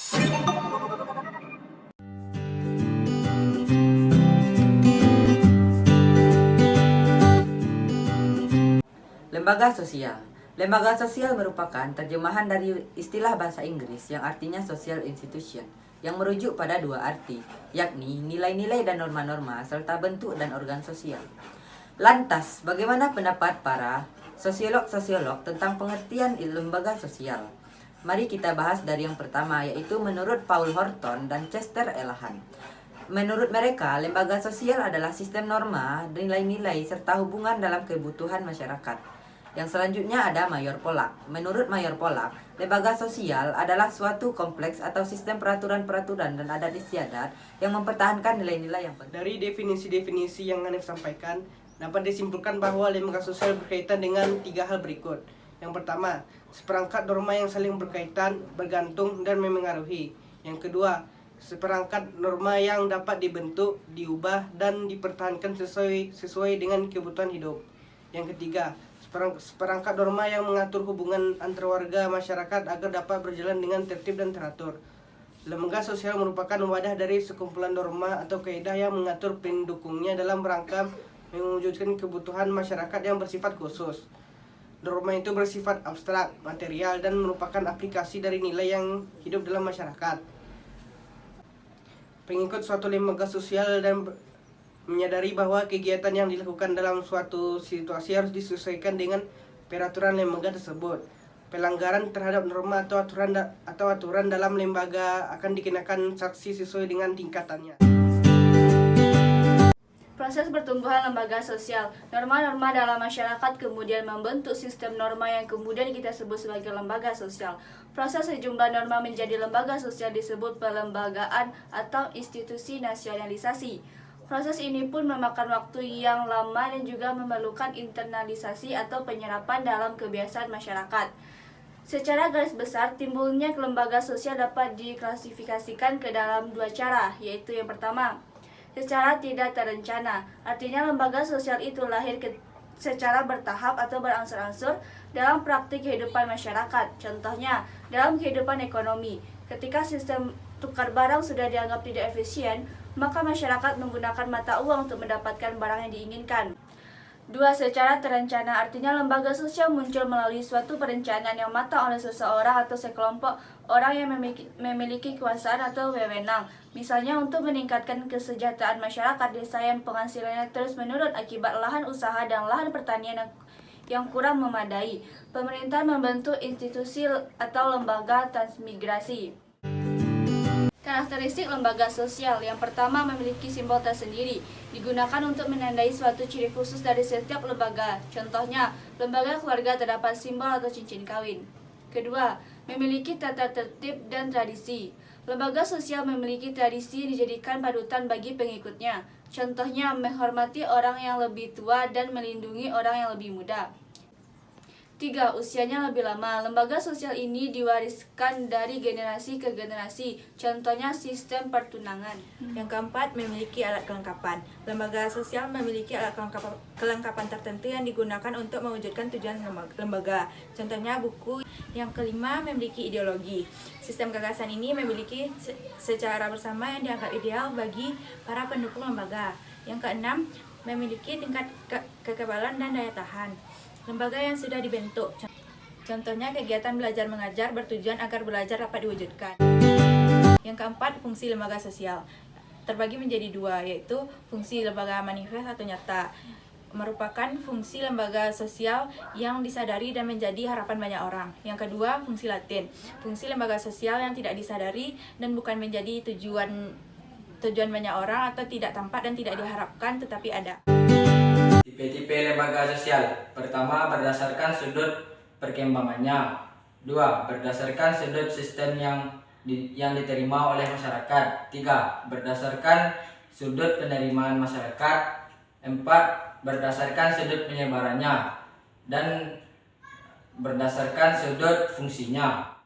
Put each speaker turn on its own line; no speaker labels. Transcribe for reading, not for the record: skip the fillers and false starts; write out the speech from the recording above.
Lembaga sosial. Lembaga sosial merupakan terjemahan dari istilah bahasa Inggris yang artinya social institution, yang merujuk pada dua arti, yakni nilai-nilai dan norma-norma serta bentuk dan organ sosial. Lantas, bagaimana pendapat para sosiolog-sosiolog tentang pengertian lembaga sosial? Mari kita bahas dari yang pertama, yaitu menurut Paul Horton dan Chester Elahan. Menurut mereka, lembaga sosial adalah sistem norma, nilai-nilai, serta hubungan dalam kebutuhan masyarakat. Yang selanjutnya ada Mayor Pollack. Menurut Mayor Pollack, lembaga sosial adalah suatu kompleks atau sistem peraturan-peraturan dan adat istiadat yang mempertahankan nilai-nilai yang penting.
Dari definisi-definisi yang Hanif sampaikan, dapat disimpulkan bahwa lembaga sosial berkaitan dengan 3 hal berikut. Yang pertama, seperangkat norma yang saling berkaitan, bergantung, dan memengaruhi. Yang kedua, seperangkat norma yang dapat dibentuk, diubah, dan dipertahankan sesuai dengan kebutuhan hidup. Yang ketiga, seperangkat norma yang mengatur hubungan antar warga masyarakat agar dapat berjalan dengan tertib dan teratur. Lembaga sosial merupakan wadah dari sekumpulan norma atau kaidah yang mengatur pendukungnya dalam rangka mewujudkan kebutuhan masyarakat yang bersifat khusus. Norma itu bersifat abstrak, material, dan merupakan aplikasi dari nilai yang hidup dalam masyarakat. Pengikut suatu lembaga sosial dan menyadari bahwa kegiatan yang dilakukan dalam suatu situasi harus disesuaikan dengan peraturan lembaga tersebut. Pelanggaran terhadap norma atau aturan dalam lembaga akan dikenakan sanksi sesuai dengan tingkatannya.
Proses pertumbuhan lembaga sosial. Norma-norma dalam masyarakat kemudian membentuk sistem norma yang kemudian kita sebut sebagai lembaga sosial. Proses sejumlah norma menjadi lembaga sosial disebut pelembagaan atau institusi nasionalisasi. Proses ini pun memakan waktu yang lama dan juga memerlukan internalisasi atau penyerapan dalam kebiasaan masyarakat. Secara garis besar, timbulnya lembaga sosial dapat diklasifikasikan ke dalam 2 cara, yaitu yang pertama, secara tidak terencana. Artinya lembaga sosial itu lahir secara bertahap atau berangsur-angsur dalam praktik kehidupan masyarakat. Contohnya, dalam kehidupan ekonomi, ketika sistem tukar barang sudah dianggap tidak efisien, maka masyarakat menggunakan mata uang untuk mendapatkan barang yang diinginkan. 2. Secara terencana, artinya lembaga sosial muncul melalui suatu perencanaan yang matang oleh seseorang atau sekelompok orang yang memiliki kekuasaan atau wewenang. Misalnya untuk meningkatkan kesejahteraan masyarakat desa yang penghasilannya terus menurun akibat lahan usaha dan lahan pertanian yang kurang memadai. Pemerintah membentuk institusi atau lembaga transmigrasi. Karakteristik lembaga sosial. Yang pertama, memiliki simbol tersendiri, digunakan untuk menandai suatu ciri khusus dari setiap lembaga. Contohnya, lembaga keluarga terdapat simbol atau cincin kawin. Kedua, memiliki tata tertib dan tradisi. Lembaga sosial memiliki tradisi dijadikan panutan bagi pengikutnya. Contohnya, menghormati orang yang lebih tua dan melindungi orang yang lebih muda. 3. Usianya lebih lama. Lembaga sosial ini diwariskan dari generasi ke generasi. Contohnya sistem pertunangan.
Yang keempat, memiliki alat kelengkapan. Lembaga sosial memiliki alat kelengkapan tertentu yang digunakan untuk mewujudkan tujuan lembaga. Contohnya buku. Yang kelima, memiliki ideologi. Sistem gagasan ini memiliki secara bersama yang dianggap ideal bagi para pendukung lembaga. Yang keenam, memiliki tingkat kekebalan dan daya tahan. Lembaga yang sudah dibentuk, contohnya kegiatan belajar mengajar bertujuan agar belajar dapat diwujudkan. Yang keempat, fungsi lembaga sosial terbagi menjadi 2, yaitu fungsi lembaga manifest atau nyata, merupakan fungsi lembaga sosial yang disadari dan menjadi harapan banyak orang. Yang kedua, fungsi laten, fungsi lembaga sosial yang tidak disadari dan bukan menjadi tujuan banyak orang atau tidak tampak dan tidak diharapkan tetapi ada.
Tipe-tipe lembaga sosial. Pertama, berdasarkan sudut perkembangannya. 2. Berdasarkan sudut sistem yang diterima oleh masyarakat. 3. Berdasarkan sudut penerimaan masyarakat. 4. Berdasarkan sudut penyebarannya. Dan berdasarkan sudut fungsinya.